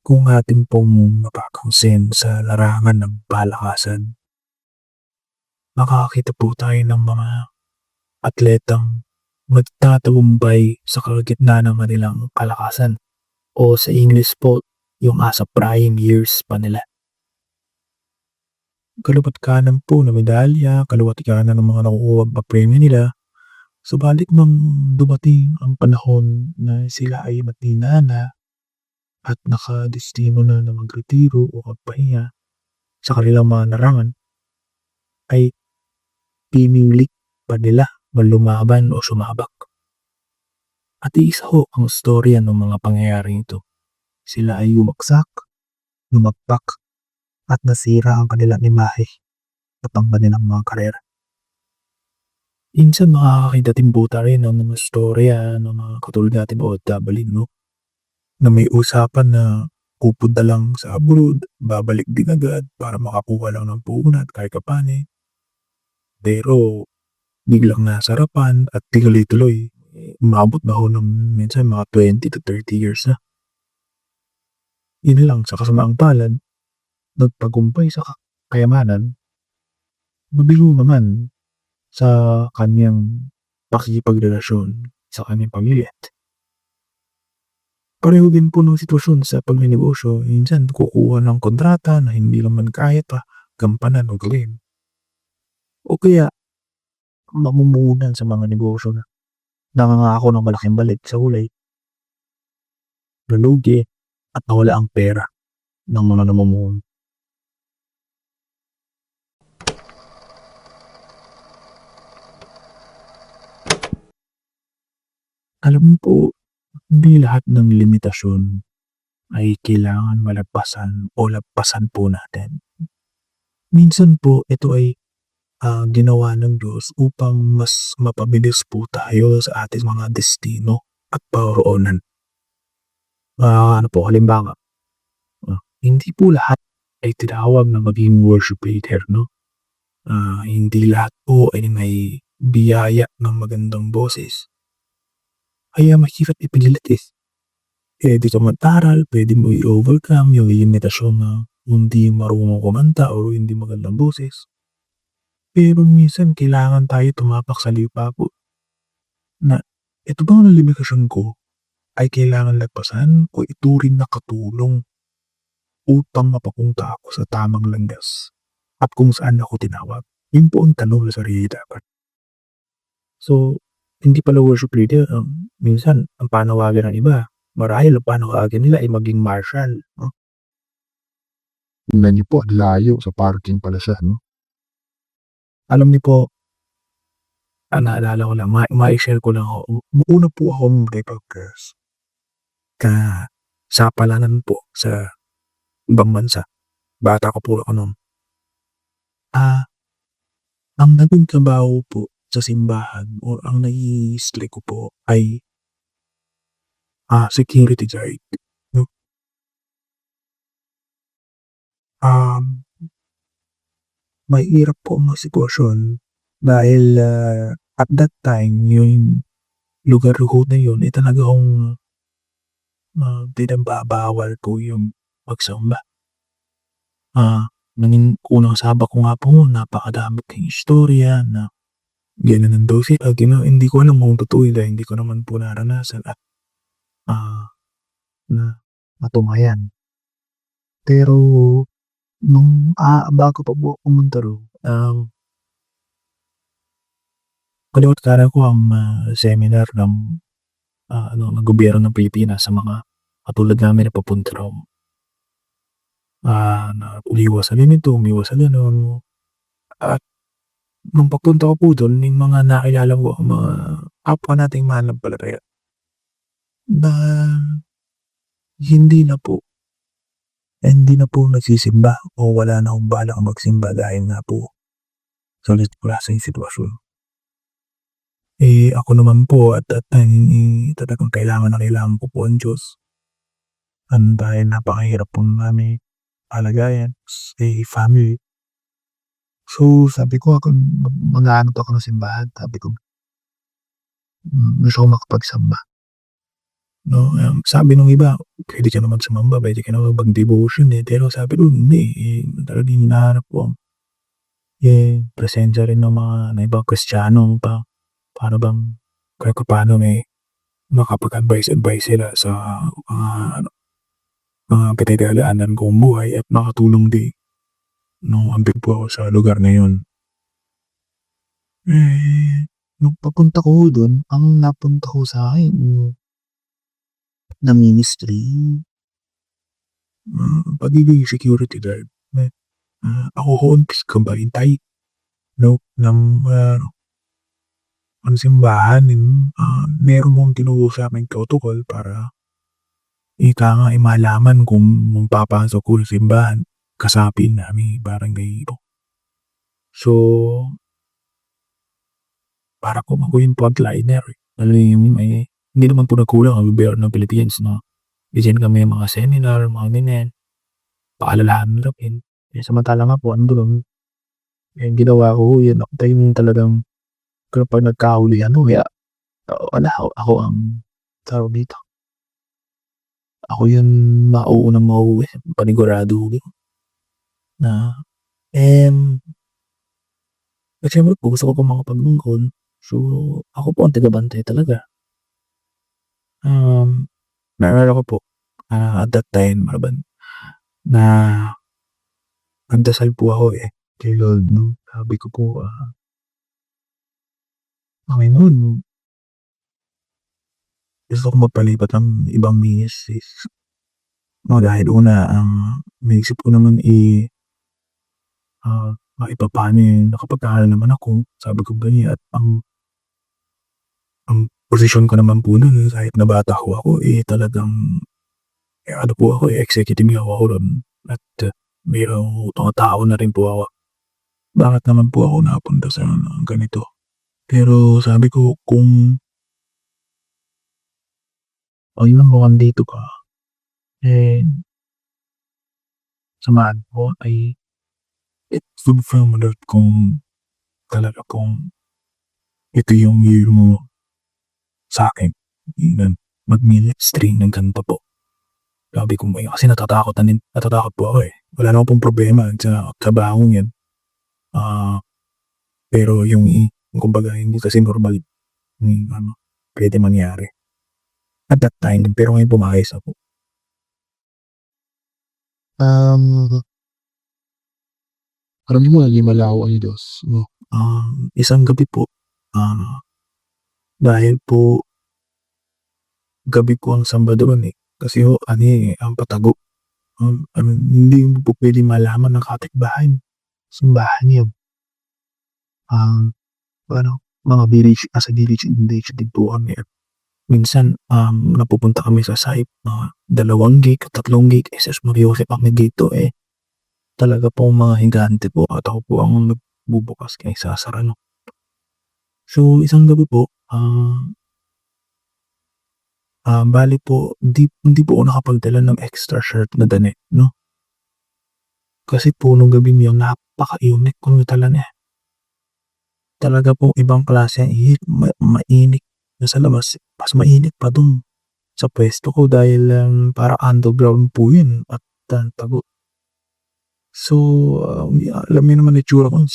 Kung atin pong mapapansin sa larangan ng palakasan, makakakita po tayo ng mga atletang magtatagumpay sa kalagitnaan ng kanilang kalakasan o sa English po, yung asa prime years pa nila. Kaliwa't kanan po na medalya, kaliwa't kanan ng mga nakukuhang papremyo nila. Subalit nung dumating ang panahon na sila ay mahina na at nakadestino na magretiro o magpahinga sa kanilang mga larangan, ay pinili pa nila na lumaban o sumabak. At iisa ho ang istorya ng mga pangyayaring ito. Sila ay yumaksak, lumagpak, at nasira ang kanilang imahe at ang kanilang mga karera. Minsan makakakita din po tayo ng mga istorya ng mga katulad natin OFW, no? Na may usapan na pupunta lang sa abroad, babalik din agad para makakuha lang ng puhunan at kahit kapani. Pero biglang nasarapan at tuloy-tuloy, umabot na ho ng minsan mga 20 to 30 years na. Yun lang, sa kasamaang palad, nagtagumpay sa kayamanan, mabigo naman sa kanyang pakikipagrelasyon sa kanyang pamilya. Pareho din po ng sitwasyon sa pagnenegosyo, minsan kukuha ng kontrata na hindi naman kaya pa gampanan o gawin. O kaya mamumuhunan sa mga negosyo na nangangako ng malaking balik sa huli, nalugi at nawala ang pera ng mga namumuhunan. Alam mo po, hindi lahat ng limitasyon ay kailangan malagpasan o lagpasan po natin. Minsan po ito ay ginawa ng Diyos upang mas mapabilis po tayo sa ating mga destino at paroroonan. Ano po, halimbawa, hindi po lahat ay tinawag na maging worship leader, no? Hindi lahat po ay may biyaya ng magandang boses. Kaya mahirap ipilit eh. Pwede ka mag-aral, pwede mo i-overcome yung limitasyon na hindi marunong kumanta o hindi magandang boses. Pero minsan kailangan tayo tumapak sa lipa po na ito bang limitasyon ko ay kailangan lagpasan o ituring na katulong upang mapapunta ako sa tamang landas at kung saan ako tinawag. Yun po ang tanong sa sarili dapat. So, hindi pala worship leader, minsan ang panawagan ng iba, marahil ang panawagan nila ay maging marshal. No? Tingnan niyo po, ang layo sa parking pala siya, no? Alam niyo po, naalala ko lang, ma-share ko lang ako. Una po akong mag-podcast sa palanan po sa ibang bansa. Bata ko po ako noon. Ang naging trabaho po sa simbahan o ang nai-stay ko po ay security guard. No? Mahirap po ang sitwasyon dahil at that time, yung lugar ko na yun, talaga akong pinagbabawal po yung pagsamba. Nanging unang sabak ko nga po, napakadami kong istorya na gano'n daw sila, hindi ko alam kung totoo dahil hindi ko naman po naranasan at na matumayan. Pero nung bago pa po ako pumunta roon, kaliwat kanan ko ang seminar ng ng gobyerno ng Pilipinas sa mga katulad namin na papunta raw. Na umiwas sa ganito, umiwas sa gano'n. At nung pagpunta ko po doon, yung mga nakilala ko, mga kapwa nating mananampalataya na hindi na po nagsisimba o wala na akong balak magsimba dahil nga po sa klaseng sitwasyon. Ako naman po at that time, talagang kailangan ko po ang Diyos. Dahil napakahirap po namin kalagayan sa family. So, sabi ko mag-aano ako ng simbahan. Sabi ko, gusto ko makapagsamba. 'no. Sabi nung iba, puwede ka naman sumamba, puwede ka naman mag-devotion, eh, pero sabi ko hindi, eh, talagang hinahanap ko presensya rin ng mga ng ibang Kristiyano para bang kahit papaano may makapag-advice sila sa mga ano, mga pinagdadaanan kong buhay at makatulong din nung andun po ako sa lugar na yun. Eh, Nung papunta ko dun, ang napunta ko sa'kin na ministry. Pagiging security guard, ako ho ang tagabantay 'no, ng simbahan, meron hong tinuro sa'ming protocol para ika nga, malaman kung papasok ko sa simbahan, kasapi namin barangay po. So, para po ako yung frontliner, hindi naman po nagkulang ang gobyerno ng Pilipinas na bigyan kami ng mga seminar, mga ganyan, paalalahanan rin. Eh, samantala nga po andun, yung ginawa ko yun ako yung talagang kapag nagkahulihan kaya wala ako ang tawag dito, ako yung mauunang mauuwi panigurado ko na siyempre po gusto ko pong makapaglingkod. So, ako po ang tagabantay talaga. Naalala ko po, at that time na nagdasal po ako, kay Lord 'no. Sabi ko po, "Panginoon, gusto ko magpalipat ng ibang misis." 'No, dahil una naisip ko naman, maipapaano nakapag-aral naman ako, sabi ko ganyan, at ang posisyon ko naman po nun kahit na bata ho ako, talagang ano po ako, executive ako ron at mayroong mga tao na rin po ako. Bakit naman po ako napunta sa ganito? Pero sabi ko kung Ayun mukhang dito ka, samahan mo ay confirm ulit kung talaga kung ito yung year mo sa'kin na mag-ministry ng ganito po. Sabi ko kasi natatakot po ako, eh. Wala naman pong problema sa trabahong yan. Pero kumbaga hindi kasi normal yung puwede mangyari. At that time, pero ngayon pumayag ako. Alam mo naging malayo ang Diyos, no? Isang gabi po, dahil po gabi po ang Sabado ron, kasi ho ang patago, hindi mo po puwedeng malaman ng kapitbahay. simbahan yun. Mga village din po kami at Minsan, napupunta kami sa site, 2 gig, 3 gig, sus Mariosep kami dito, talaga pong mga higante po at ako po ang nagbubukas kaya isasara 'no. So, isang gabi po, bale po hindi po ako nakapagdala ng extra shirt na damit 'no. Kasi po nung gabing yun napaka-init kong dala niya. Talaga pong ibang klase ang init, mainit na sa labas, mas mainit pa dun sa puwesto ko dahil parang underground po yun at tago. So, alam niyo naman itsura ko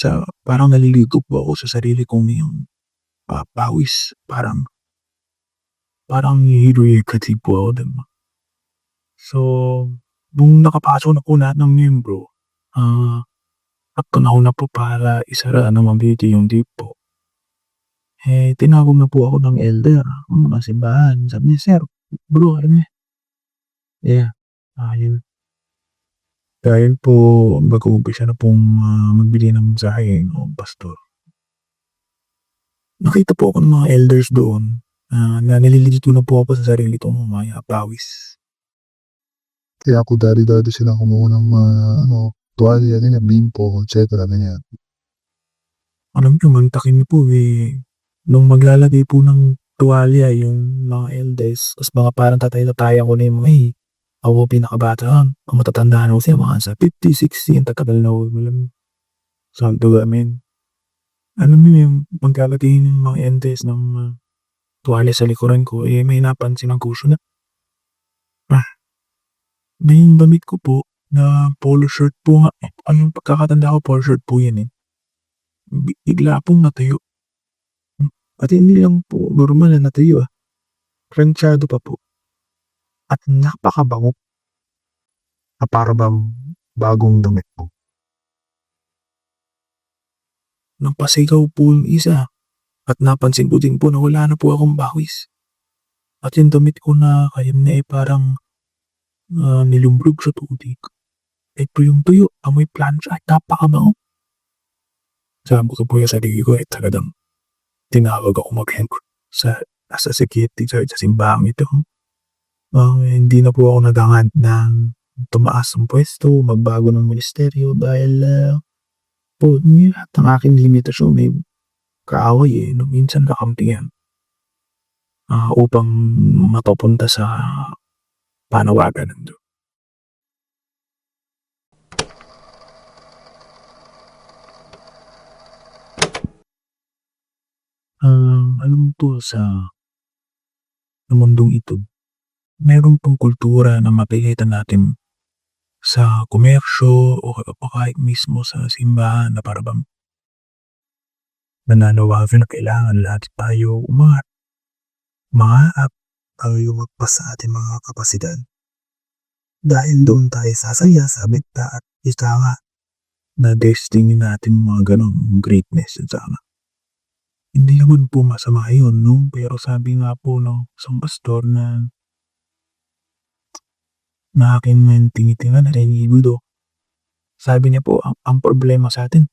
parang naliligo po ako sa sarili kong yung pawis, parang hihirikati po ako, 'di ba? So, nung nakapasok na po lahat ng miyembro, at panahon na po para isara ng mabuti yung depot. Tinawag na po ako ng elder ng simbahan. Sabi niya, "Sir, bro, alam niyo." Yeah, yun. Dahil po mag-uumpisa na pong magbigay ng mensahe yung pastor. Nakita po ako ng mga elders doon na nalilito na po ako sa sarili kong mga pawis. Kaya ako dati sila kumuha ng tuwalya nila, bimpo, etc. ganyan. Alam niyo mantakin po, nung maglalagay po ng tuwalya yung mga elders, tas mga parang tatay-tatayan ko na yung mga, ako pinakabata ang matatanda na ko siya, mga sa 50, 60, ang tatagal na ako, sakto gamin. Alam niyo yung maglalagay ng mga elders ng tuwalya sa likuran ko, may napansin ang kuso na Na yung damit ko po na polo shirt po nga anong pagkakatanda ko polo shirt po yan, eh. Bigla pong natuyo. At hindi lang po normal na natuyo, prantsado pa po. At napakabango. Na para bang bagong damit po. Napasigaw po yung isa at napansin ko din po na wala na po akong pawis. At yung damit ko na kayam na parang nilumbrog sa tubig. Ito yung tuyo, amoy plancha at napakabango. Sabi ko po yung sarili ko talagang tinawag ako mag-help sa security guard sa simbahang ito. Hindi na po ako naghangad ng tumaas ang pwesto, magbago ng ministeryo dahil po lahat ng aking limitasyon may kaaway no, minsan kakampihan upang mapapunta sa panawagan ng Diyos. Alam po sa mundong ito, meron pong kultura na makikita natin sa komersyo o kahit mismo sa simbahan na parang nananawagan na kailangan lahat tayo umaap tayo magpas sa ating mga kapasidad. Dahil doon tayo sasaya sa bigta at isama na destiny natin mga ganong greatness at sama. Hindi naman po masama yun, no? Pero sabi nga po ng isang pastor na aking tinitingnan na iniibudo. Sabi niya po, ang problema sa atin,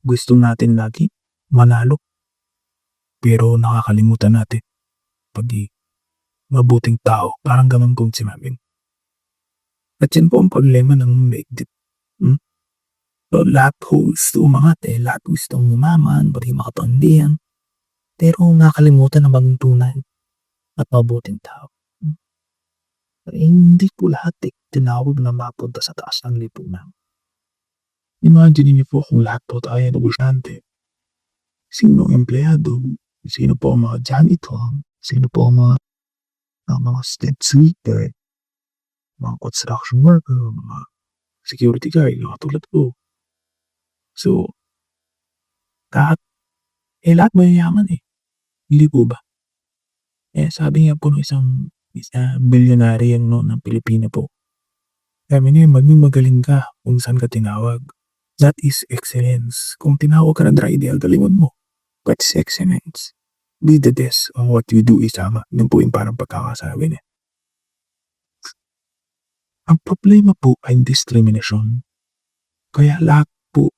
gusto natin lagi manalo. Pero nakakalimutan natin pag mabuting tao. Parang ganun kong sinabi. At yan po ang problema ng maigdip. So, lahat po gusto umangat lahat gusto umaman, pati makapandihan. Pero nakalimutan na maging tunay at mabuting tao. Hindi po lahat tinawag na mapunta sa taas ng lipunan. Imagine niyo po kung lahat po tayo negosyante. Sino ang empleyado? Sino po ang mga janitor? Sino po ang mga step sweeper? Mga construction worker? Mga security guard? Katulad ko. So, lahat mayayaman Hindi po ba? Sabi nga po ng isang bilyonaryo ng Pilipino po. Sabi niya, maging magaling ka kung saan ka tinawag. That is excellence. Kung tinawag ka ng rider, galingon mo. That's excellence. Be the best on what you do isama. Yun po yung parang pagkakasabi niya. Ang problema po ay discrimination. Kaya lahat po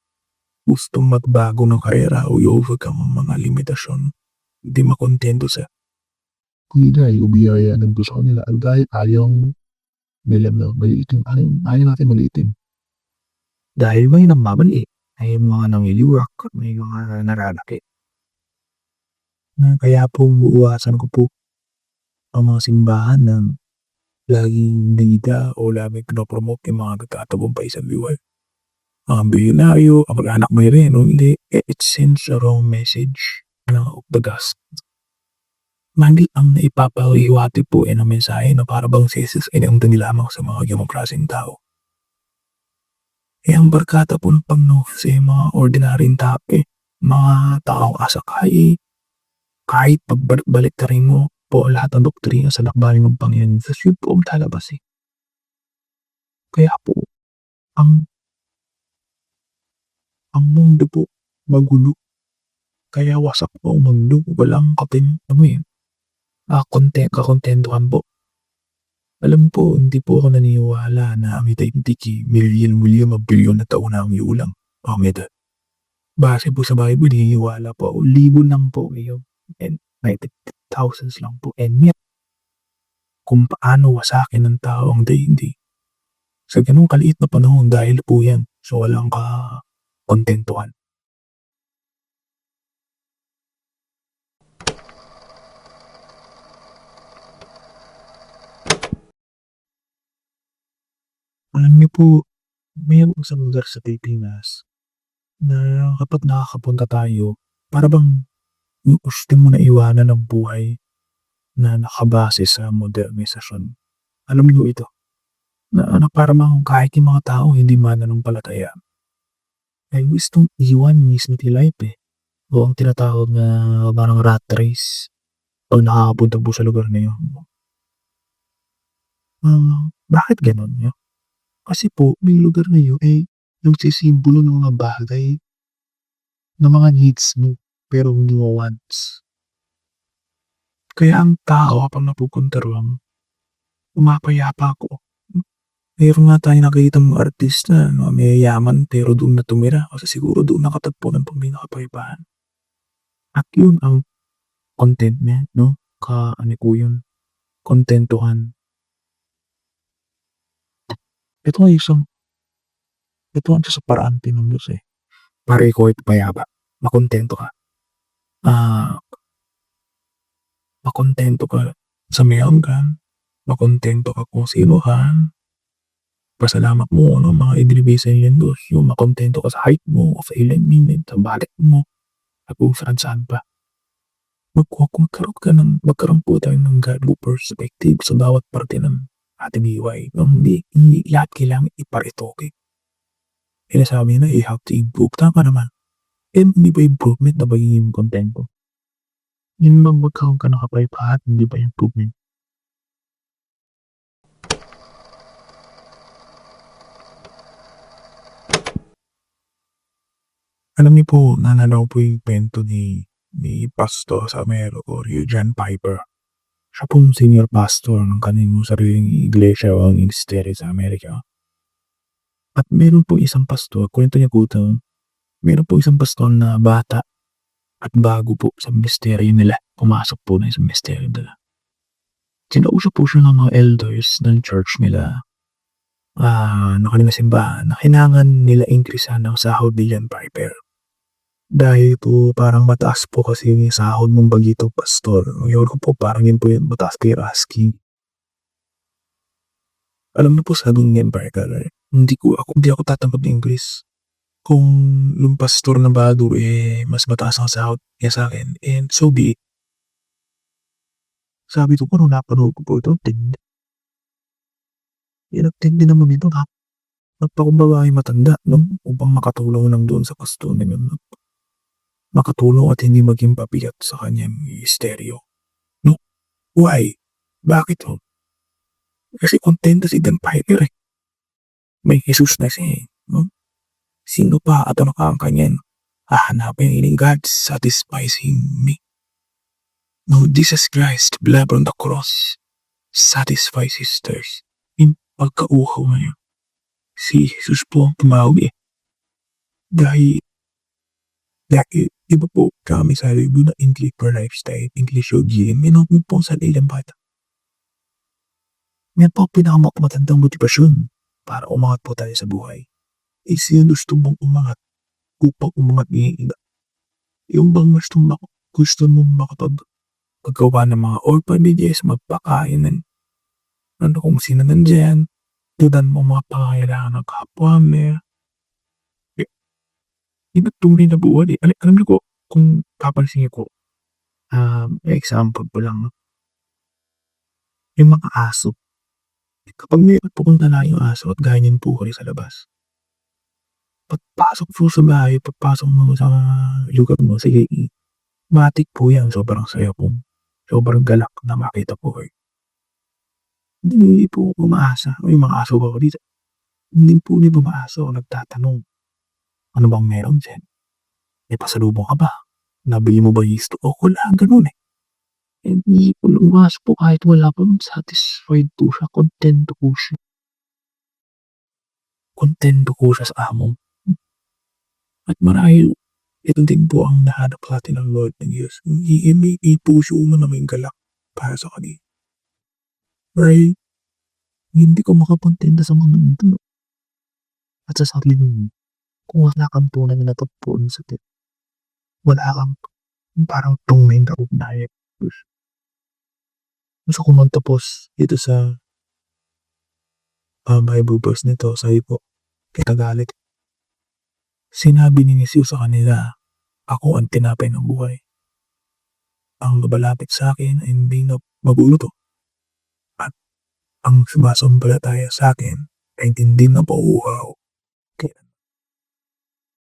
gustong magbago ng karera o i-overcome ang mga limitasyon. Hindi makontento sa Hindi ay ubiyaya ng gusto nila. Dahil ayaw nila maliitin. Ayaw natin maliitin. dahil may namamali, may mga nangiliwak, may mga naralaki. Kaya po uwasan ko po ang mga simbahan ng laging nida o laging pinopromote yung mga nagtatagumpay sa buhay. Ang bilyonaryo, ang mag-anak mo rin, o hindi, it sends a wrong message of the gospel. Mali ang naipapahiwati po ng mensahe na para bang si Jesus ay naundan lamang sa mga ganong klaseng tao. Ang barkada po ng Panginoon sa mga ordinaryong tao, mga taong asakay, kahit pagbalik ka rin mo po lahat ng doktrina sa lakbayin ng Panginoon, sa yun po ang talabas Kaya po, ang mundo po magulo. Kaya wasak po ang mundo, walang kakontentuhan po. Alam po, hindi po ako naniniwala na ang itay-tiki, milyon, mabilyon na taon na ang iulang. Base po sa Bible, naniniwala po ako, libo lang po ngayon. And 90,000s lang po. And yet, kung paano wasakin ng tao ang daigdig. Sa ganung kaliit na panahon dahil po yan. So walang kontentuhan. Alam niyo po, mayroong isang lugar sa Pilipinas na kapag nakakapunta tayo, para bang gusto mo na iwanan ng buhay na nakabase sa modernisasyon. Alam niyo ito, na para bang kahit yung mga tao hindi mananampalataya ay gustong iwan yung City life, eh, o ang tinatawag na parang rat race 'pag nakakapunta po sa lugar na yun. Bakit gano'n 'no? Kasi po yung lugar na yun ay nagsisimbolo ng mga bagay na mga needs mo, pero hindi mo wants. Kaya ang tao kapag napupunta roon, pumapayapa ako. Meron nga tayong nakikitang mga artista na mayayaman pero doon na tumira kasi siguro doon nakatagpo ng pangkapayapaan. At yun ang contentment 'no, ano po yun, kontentuhan. Ito ay ito ang isa sa paraan din ng Diyos, eh, para ikaw ay payapa, makontento ka. Ah, makontento ka sa meron ka, makontento ka kung sino ka, pasalamat mo ano mga ibinibigay sa'yo ng Diyos, yung makontento ka sa height mo, sa alignment, sa balik mo, at kung saan-saan pa. Magkaroon po tayo ng godly perspective sa bawat parte ng ating buhay. Hindi lahat kailangan iparitoke. Sinasabi nila, you have to improve. Tama naman. Hindi ba improvement na pagiging kontento? Yun bang magkaroon ka ng kapayapaan, hindi ba improvement? Alam niyo po, naalala ko po yung kwento ni Pastor sa Americo, John Piper. Siya pong senior pastor ng kanilang sariling iglesia o ang ministeryo sa Amerika. At meron po isang pastor, kwento niya po ito, meron po isang pastor na bata at bago po sa ministeryo nila. Pumasok po na sa ministeryo nila. Kinausap po siya ng mga elders ng church nila na kanilang simbahan na kailangan nila increasehan ang sahod ni John Piper. Dahil po parang mataas po kasi yung sahod mong bagito pastor. Yun ko po parang yun po yung mataas kayo asking. Alam na po sabi ni John Piper, hindi ako tatanggap ng increase. Kung yung pastor na bago mas mataas ang sahod niya sa akin, and so be it. Sabi ko po nung napanood ko po ito, tindi. Tindi naman ito, nagpakumbaba yung matanda upang makatulong lang doon sa pastor na yun. Makatulong at hindi maging pabigat sa kanyang misteryo. No? Why? Bakit ho? Kasi kontento si Dan Piper, eh. May Jesus na siya, eh. No? Sino pa at ano ka ang kanyang hahanapin in God satisfies me. No, Jesus Christ, blood on the cross, satisfies his thirst. Yung pagkauhaw na yun. Si Jesus po ang tumawag, eh. Dahil iba po kami sa libo na English per lifestyle, English yogi, minapin po sa ilang bata. Yan po ang pinakamatandang motibasyon para umangat po tayo sa buhay. Sino gusto mong umangat upang umangat yung iba? Yung bang gusto mong makapaggawa ng mga orphanages, magpakain ng kung sino nandyan, tudan mo mga pangangailangan ng kapwa mo. Yun ang tunay na buhay, eh. Alam niyo ko, kung papansin ko, example po lang, no? Yung mga aso. Kapag may pupunta na yung aso at ganyan po kayo sa labas, pagpasok po sa bahay, pagpasok mo sa lugar mo, sige, matik po yan, sobrang saya po. Sobrang galak na makita po kayo. Hindi po umaasa. May mga aso ako dito. Hindi po umaasa o nagtatanong, ano bang meron dyan? May pasalubong ka ba? Nabili mo ba yung gusto? O wala, ganun, eh. Hindi po umaasa po kahit wala po, satisfied po siya, kontento po siya. Kontento po siya sa amo. At marahil, ito din po ang nahanap natin ng Lord ng Diyos. May puso mo na may galak para sa kanila. Right? Hindi ko makakontento sa mga ito. At sa sarili mo, kung wala kang tunay na natagpuan sa Diyos, wala kang parang tunay na ugnayan. Gusto ko magtapos dito sa Bible verse nito, sabi po, kay Tagalog. Sinabi ni Jesus sa kanila, ako ang tinapay ng buhay. Ang lumalapit sa akin ay hindi na magugutom. At ang ang sumasampalataya sa akin ay hindi na pauuhaw.